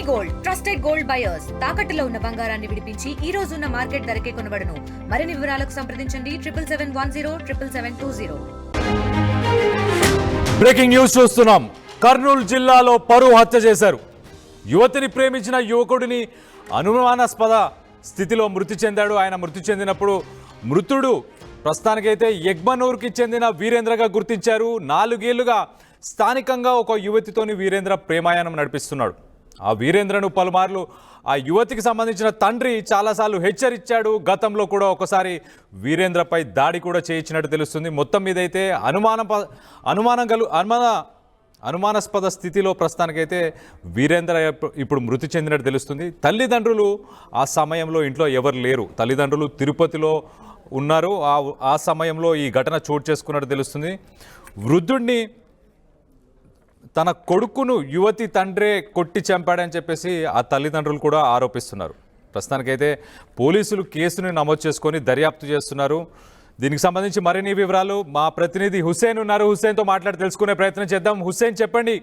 Gold trusted gold buyers తాకట్టులో ఉన్న బంగారాన్ని విడిపించి ఈ రోజు ఉన్న మార్కెట్ ధరకే కొనబడును. మరిన్ని వివరాలకు సంప్రదించండి 7771077720. బ్రేకింగ్ న్యూస్ చూస్తున్నాం. కర్నూలు జిల్లాలో పరువు హత్య చేశారు. యువతిని ప్రేమించిన యువకుడిని అనుమానాస్పద స్థితిలో మృతి చెందాడు. ఆయన మృతి చెందినప్పుడు మృతుడు ప్రస్తుతానికైతే ఎగ్మనూరుకి చెందిన వీరేంద్రగా గుర్తించారు. 4 ఏళ్లుగా స్థానికంగా ఒక యువతితోని వీరేంద్ర ప్రేమాయాణం నడిపిస్తున్నాడు. ఆ వీరేంద్రను పలుమార్లు ఆ యువతికి సంబంధించిన తండ్రి చాలాసార్లు హెచ్చరించాడు. గతంలో కూడా ఒకసారి వీరేంద్రపై దాడి కూడా చేయించినట్టు తెలుస్తుంది. మొత్తం మీదైతే అనుమానాస్పద స్థితిలో ప్రస్తుతానికైతే వీరేంద్ర ఇప్పుడు మృతి చెందినట్టు తెలుస్తుంది. తల్లిదండ్రులు ఆ సమయంలో ఇంట్లో ఎవరు లేరు. తల్లిదండ్రులు తిరుపతిలో ఉన్నారు. ఆ సమయంలో ఈ ఘటన చోటు చేసుకున్నట్టు తెలుస్తుంది. వృద్ధుడిని తన కొడుకును యువతి తండ్రే కొట్టి చంపాడని చెప్పేసి ఆ తల్లిదండ్రులు కూడా ఆరోపిస్తున్నారు. ప్రస్తుతానికైతే పోలీసులు కేసును నమోదు చేసుకొని దర్యాప్తు చేస్తున్నారు. దీనికి సంబంధించి మరిన్ని వివరాలు మా ప్రతినిధి హుస్సేన్ ఉన్నారు. హుస్సేన్తో మాట్లాడి తెలుసుకునే ప్రయత్నం చేద్దాం. హుస్సేన్, చెప్పండి,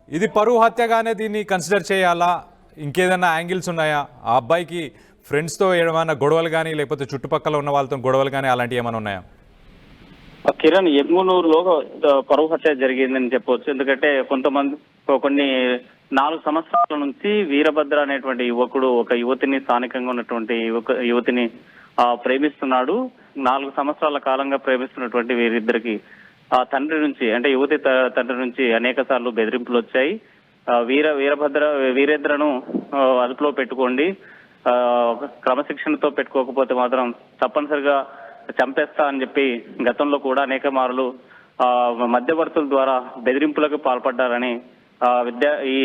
ఇది పరువు హత్యగానే దీన్ని కన్సిడర్ చేయాలా, ఇంకేదన్నా యాంగిల్స్ ఉన్నాయా? ఆ అబ్బాయికి ఫ్రెండ్స్తో ఏమైనా గొడవలు కానీ లేకపోతే చుట్టుపక్కల ఉన్న వాళ్ళతో గొడవలు కానీ అలాంటివి ఏమైనా ఉన్నాయా? కిరణ్, ఎమ్మునూరులో పరువు హత్య జరిగిందని చెప్పవచ్చు. ఎందుకంటే కొన్ని 4 సంవత్సరాల నుంచి వీరభద్ర అనేటువంటి యువకుడు ఒక యువతిని, స్థానికంగా ఉన్నటువంటి యువతిని ప్రేమిస్తున్నాడు. 4 సంవత్సరాల కాలంగా ప్రేమిస్తున్నటువంటి వీరిద్దరికి ఆ తండ్రి నుంచి, అంటే యువతి తండ్రి నుంచి అనేక సార్లు బెదిరింపులు వచ్చాయి. వీరేంద్రను అదుపులో పెట్టుకోండి, క్రమశిక్షణతో పెట్టుకోకపోతే మాత్రం తప్పనిసరిగా చంపేస్తా అని చెప్పి గతంలో కూడా అనేక మార్లు మధ్యవర్తుల ద్వారా బెదిరింపులకు పాల్పడ్డారని ఈ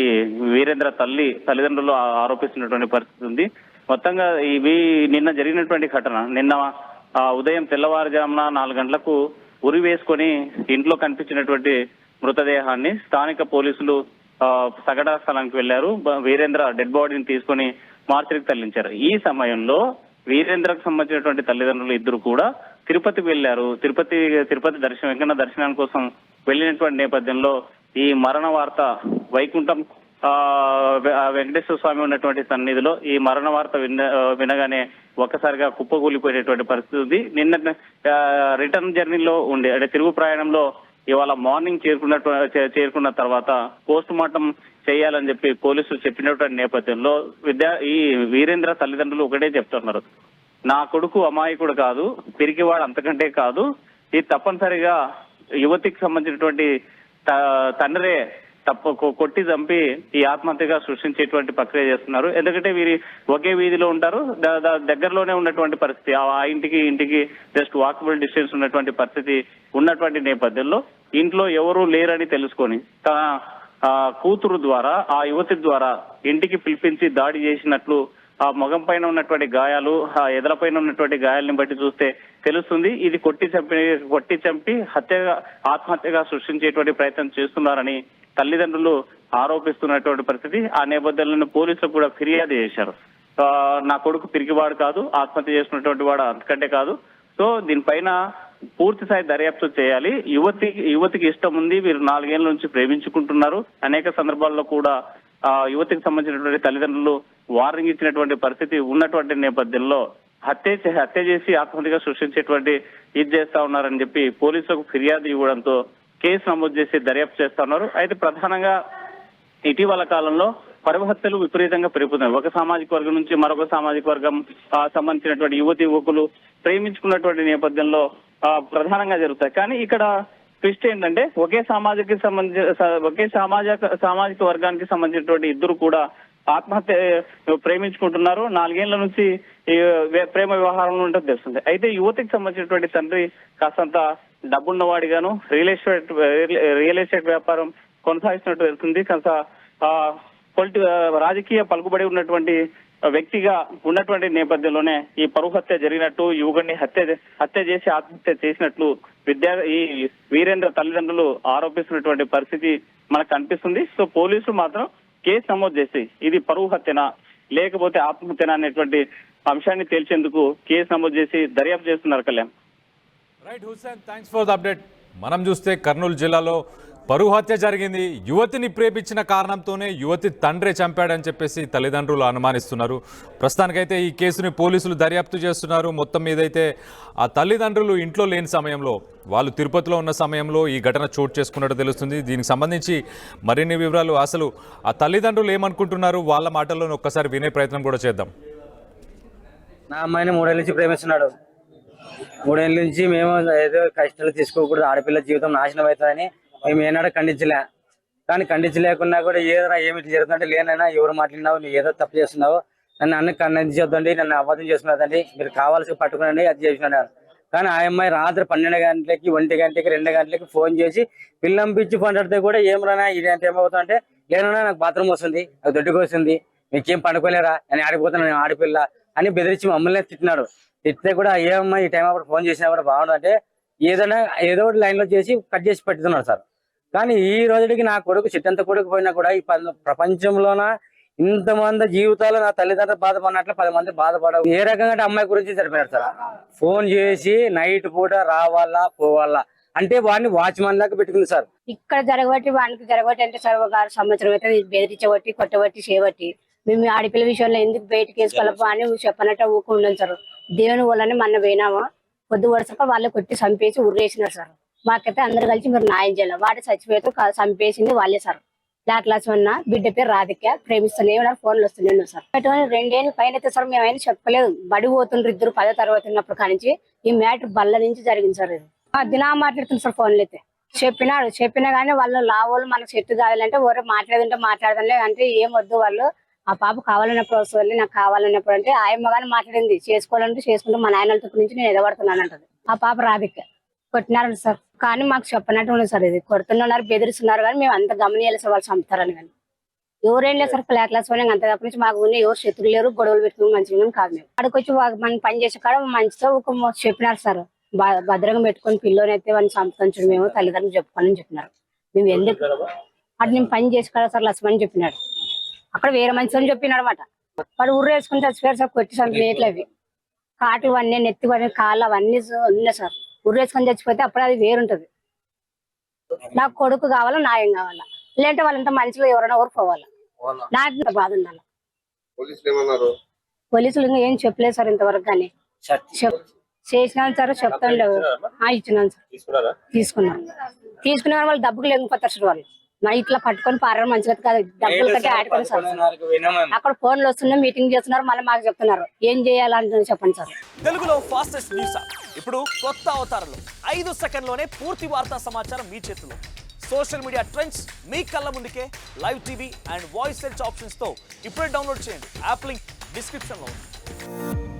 వీరేంద్ర తల్లిదండ్రులు ఆరోపిస్తున్నటువంటి పరిస్థితి ఉంది. మొత్తంగా నిన్న జరిగినటువంటి ఘటన, నిన్న ఉదయం తెల్లవారుజామున 4 గంటలకు ఉరి వేసుకొని ఇంట్లో కనిపించినటువంటి మృతదేహాన్ని స్థానిక పోలీసులు సగడా స్థలానికి వెళ్లారు. వీరేంద్ర డెడ్ బాడీని తీసుకొని మార్చికి తరలించారు. ఈ సమయంలో వీరేంద్రకు సంబంధించినటువంటి తల్లిదండ్రులు ఇద్దరు కూడా తిరుపతి వెళ్లారు. తిరుపతి వెంకన్న దర్శనాని కోసం వెళ్ళినటువంటి నేపథ్యంలో ఈ మరణ వార్త వైకుంఠం వెంకటేశ్వర స్వామి ఉన్నటువంటి సన్నిధిలో ఈ మరణ వార్త వినగానే ఒక్కసారిగా కుప్పకూలిపోయేటువంటి పరిస్థితి ఉంది. నిన్న రిటర్న్ జర్నీలో ఉండి, అంటే తిరుగు ప్రయాణంలో ఇవాళ మార్నింగ్ చేరుకున్న తర్వాత పోస్ట్ మార్టం చేయాలని చెప్పి పోలీసులు చెప్పినటువంటి నేపథ్యంలో ఈ వీరేంద్ర తల్లిదండ్రులు ఒకటే చెప్తున్నారు, నా కొడుకు అమాయకుడు కాదు, పిరికివాడు అంతకంటే కాదు, ఇది తప్పనిసరిగా యువతికి సంబంధించినటువంటి తండ్రే కొట్టి చంపి ఈ ఆత్మహత్యగా సృష్టించేటువంటి ప్రక్రియ చేస్తున్నారు. ఎందుకంటే వీరి ఒకే వీధిలో ఉంటారు, దగ్గరలోనే ఉన్నటువంటి పరిస్థితి, ఆ ఇంటికి జస్ట్ వాకబుల్ డిస్టెన్స్ ఉన్నటువంటి పరిస్థితి ఉన్నటువంటి నేపథ్యంలో ఇంట్లో ఎవరూ లేరని తెలుసుకొని తన కూతురు ద్వారా, ఆ యువతి ద్వారా ఇంటికి పిలిపించి దాడి చేసినట్లు ఆ ముఖం పైన ఉన్నటువంటి గాయాలు, ఆ ఎదలపైన ఉన్నటువంటి గాయాలని బట్టి చూస్తే తెలుస్తుంది. ఇది కొట్టి చంపి ఆత్మహత్యగా సృష్టించేటువంటి ప్రయత్నం చేస్తున్నారని తల్లిదండ్రులు ఆరోపిస్తున్నటువంటి పరిస్థితి. ఆ నేపథ్యంలో పోలీసులు కూడా ఫిర్యాదు చేశారు, నా కొడుకు పిరికివాడు కాదు, ఆత్మహత్య చేసుకున్నటువంటి వాడు అంతకంటే కాదు. సో దీనిపైన పూర్తి స్థాయి దర్యాప్తు చేయాలి. యువతికి ఇష్టం ఉంది, వీరు 4 ఏళ్ల నుంచి ప్రేమించుకుంటున్నారు. అనేక సందర్భాల్లో కూడా యువతికి సంబంధించినటువంటి తల్లిదండ్రులు వార్నింగ్ ఇచ్చినటువంటి పరిస్థితి ఉన్నటువంటి నేపథ్యంలో హత్య చేసి ఆత్మహత్యగా సృష్టించేటువంటి ఇది చేస్తా ఉన్నారని చెప్పి పోలీసులకు ఫిర్యాదు ఇవ్వడంతో కేసు నమోదు చేసి దర్యాప్తు చేస్తా ఉన్నారు. అయితే ప్రధానంగా ఇటీవల కాలంలో పరువు హత్యలు విపరీతంగా పెరుగుతున్నాయి. ఒక సామాజిక వర్గం నుంచి మరొక సామాజిక వర్గం సంబంధించినటువంటి యువకులు ప్రేమించుకున్నటువంటి నేపథ్యంలో ప్రధానంగా జరుగుతాయి. కానీ ఇక్కడ ట్విస్ట్ ఏంటంటే ఒకే సామాజిక వర్గానికి సంబంధించినటువంటి ఇద్దరు కూడా ఆత్మహత్య ప్రేమించుకుంటున్నారు. 4 ఏళ్ల నుంచి ప్రేమ వ్యవహారంలో ఉంటుంది తెలుస్తుంది. అయితే యువతికి సంబంధించినటువంటి తండ్రి కాస్తంత డబ్బున్నవాడిగాను రియల్ ఎస్టేట్ వ్యాపారం కొనసాగిస్తున్నట్టు తెలుస్తుంది. కాస్త రాజకీయ పలుకుబడి ఉన్నటువంటి వ్యక్తిగా ఉన్నటువంటి నేపథ్యంలోనే ఈ పరువు హత్య జరిగినట్టు, యువకుడిని హత్య చేసి ఆత్మహత్య చేసినట్లు ఈ వీరేంద్ర తల్లిదండ్రులు ఆరోపిస్తున్నటువంటి పరిస్థితి మనకు కనిపిస్తుంది. సో పోలీసులు మాత్రం కేసు నమోదు చేసి ఇది పరువు హత్యనా లేకపోతే ఆత్మహత్యనా అనేటువంటి అంశాన్ని తేల్చేందుకు కేసు నమోదు చేసి దర్యాప్తు చేస్తున్నారు. Kalyan. Right Hussain, thanks for the update. మనం చూస్తే కర్నూలు జిల్లాలో పరువు హత్య జరిగింది. యువతిని ప్రేమించిన కారణంతోనే యువతి తండ్రే చంపాడని చెప్పేసి తల్లిదండ్రులు అనుమానిస్తున్నారు. ప్రస్తుతానికైతే ఈ కేసుని పోలీసులు దర్యాప్తు చేస్తున్నారు. మొత్తం మీదైతే ఆ తల్లిదండ్రులు ఇంట్లో లేని సమయంలో, వాళ్ళు తిరుపతిలో ఉన్న సమయంలో ఈ ఘటన చోటు చేసుకున్నట్టు తెలుస్తుంది. దీనికి సంబంధించి మరిన్ని వివరాలు, అసలు ఆ తల్లిదండ్రులు ఏమనుకుంటున్నారు, వాళ్ళ మాటల్లో ఒక్కసారి వినే ప్రయత్నం కూడా చేద్దాం. నా అమ్మాయిని 3 ఏళ్ళ నుంచి ప్రేమిస్తున్నాడు. 3 ఏళ్ళ నుంచి మేము ఏదో కష్టాలు తీసుకోకూడదు, ఆడపిల్ల జీవితం నాశనం అవుతుందని మేము ఏనాడో ఖండించలే. కానీ ఖండించలేకున్నా కూడా ఏదైనా ఏమిటి జరుగుతుందంటే, లేనైనా ఎవరు మాట్లాడినావు, నువ్వు ఏదో తప్పు చేస్తున్నావు, నన్ను అన్ని ఖండించొద్దండి, నన్ను అబద్ధం చేసుకున్నదండి, మీరు కావాల్సి పట్టుకునండి, అది చేసినాడు. కానీ ఆ అమ్మాయి రాత్రి 12 గంటలకి, 1 గంటలకి, 2 గంటలకి ఫోన్ చేసి పిల్లంపించి పండితే కూడా ఏమన్నా ఇదేంటి ఏమవుతా అంటే, లేనన్నా నాకు బాత్రూమ్ వస్తుంది, నాకు దొడ్డుకు వస్తుంది, మీకేం పండుకోలేరా, నేను ఆడిపోతాను, నేను ఆడపిల్ల అని బెదిరించి మమ్మల్ని తిట్టినాడు. తిట్టితే కూడా ఏమమ్మా ఈ టైం అప్పుడు ఫోన్ చేసినా కూడా బాగుండు అంటే, ఏదో ఒకటి లైన్ లో చేసి కట్ చేసి పెట్టుతున్నాడు సార్. కానీ ఈ రోజుకి నా కొడుకు చిట్టంత కొడుకు పోయినా కూడా ఈ ప్రపంచంలోన ఇంతమంది జీవితాలు నా తల్లిదండ్రులు బాధపడినట్లు 10 మంది బాధపడవు. ఏ రకంగా అమ్మాయి గురించి సరిపోయారు సార్. ఫోన్ చేసి నైట్ పూట రావాలా పోవాలా అంటే వాడిని వాచ్మెన్ లాగా పెట్టుకుంది సార్. ఇక్కడ జరగబట్టి వానికి జరగబట్టి అంటే సార్ ఒక 6 సంవత్సరం అయితే బెదిరించబట్టి, కొట్టబట్టి, చేయబట్టి మేము ఆడపిల్ల విషయంలో ఎందుకు బయటకు వేసుకోవాలపో అని చెప్పనట్టు ఊకుండాం సార్. దేవుని వాళ్ళని మొన్న పోయినామా, పొద్దు వరుసక వాళ్ళు కొట్టి చంపేసి ఉర్రేసినారు సార్. మాకైతే అందరు కలిసి మీరు న్యాయం చేయాలి. వాడి చచ్చిపోతూ చంపేసింది వాళ్ళే సార్. బ్లాక్ క్లాస్ ఉన్న బిడ్డ పేరు రాధిక, ప్రేమిస్తూనే ఫోన్లు వస్తున్నాయి సార్. 2 ఏళ్ళ పైన అయితే సార్ మేమైనా చెప్పలేదు. బడి పోతుండ్రు ఇద్దరు 10వ తరగతి ఉన్నప్పుడు కానించి ఈ మ్యాటర్ బల్ల నుంచి జరిగింది సార్. ఇది దినా మాట్లాడుతుంది సార్ ఫోన్లు అయితే. చెప్పినా కానీ వాళ్ళు లావోళ్ళు మనకు సెట్ కావాలంటే ఓరే మాట్లాడదంలే అంటే ఏం వద్దు, వాళ్ళు ఆ పాప కావాలన్నప్పుడు వస్తుంది, నాకు కావాలన్నప్పుడు అంటే ఆయమ్మ కానీ మాట్లాడింది. చేసుకోవాలంటే చేసుకుంటే మా నాయనలతో నుంచి నేను ఎదబడుతున్నాను అంటది. ఆ పాప రాధిక కొట్టినారు సార్. కానీ మాకు చెప్పనట్టు ఉంది సార్. ఇది కొడుతున్నారు, బెదిరిస్తున్నారు, కానీ మేము అంత గమనియాలి సార్ వాళ్ళు చంపుతారని. కానీ ఎవరేం లేదు సార్, క్లాస్ వాళ్ళకి అంత తప్ప నుంచి మాకు ఎవరు శత్రులు లేరు, గొడవలు పెట్టుకుని మంచిగా కాదు. మేము అక్కడికి వచ్చి మన పని చేసే కాడ మంచితో ఒక చెప్పినారు సార్. భద్రంగా పెట్టుకుని పిల్లోని అయితే వాళ్ళని చంపుతాను మేము తల్లిదండ్రులు చెప్పుకోవాలని చెప్పినారు. మేము ఎందుకు అటు నేను పని చేసి కాడ సార్ లక్ష్మణ్ చెప్పినాడు. అక్కడ వేరే మంచి చెప్పినాడు అనమాట. వాడు ఉర్రేసుకుని చచ్చిపోయారు సార్. కొట్టి చంపినట్లు అవి కాటు అవన్నీ నెత్తి కాళ్ళు అవన్నీ ఉన్నాయి సార్. ఉర్రేసుకొని చచ్చిపోతే అప్పుడు అది వేరుంటది. నాకు కొడుకు కావాలా, న్యాయం కావాలా, లేదంటే వాళ్ళంతా మంచిగా ఎవరైనా ఊరుకోవాలా. నాకు బాధ ఉండాలి. పోలీసులు ఇంకా ఏం చెప్పలేదు సార్ ఇంతవరకు. కానీ చేసినాను సార్, చెప్తాను లేవు. ఇచ్చినాను సార్, తీసుకున్న వాళ్ళు డబ్బులు లేకపోతారు సార్. వాళ్ళు మా ఇట్లా పట్టుకొని పారారు మంచిగా కాదు, డబ్బులు కట్టి ఆడుకోండి సార్. అక్కడ ఫోన్లు వస్తున్నాయి, మీటింగ్ చేస్తున్నారు, మళ్ళీ మాకు చెప్తున్నారు ఏం చేయాలంటే చెప్పండి సార్. తెలుగులో ఫాస్టెస్ట్ న్యూస్ ఇప్పుడు కొత్త అవతారంలో 5 సెకండ్లోనే పూర్తి వార్తా సమాచారం మీ చేతిలో. సోషల్ మీడియా ట్రెండ్స్ మీ కళ్ళ ముందుకే live TV and voice search options తో ఇప్పుడే డౌన్లోడ్ చేయండి. యాప్ లింక్ డిస్క్రిప్షన్ లో ఉంది.